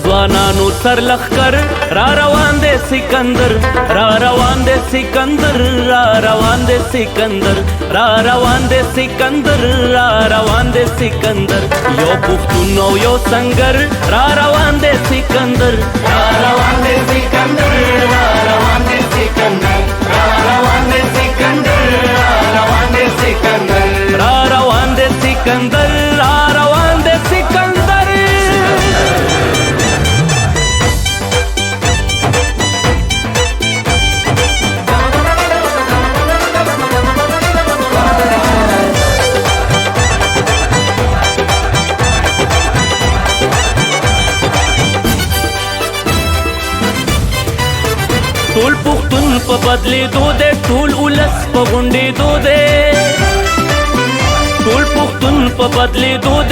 ځوانانو سر لخر را روان دي سکندر، را روان دي سکندر، را روان دي سکندر، را روان دي سکندر، را روان دي سکندر، یو پښتون او یو سنگر را روان دي سکندر، را روان دي سکندر، را روان دي سکندر، را روان دي سکندر، را روان دي سکندر، را روان دي سکندر، را روان دي سکندر. ټول پښتون په بدلېدو دی، ټول ولس په غونډېدو دی، ټول پښتون په بدلېدو دی.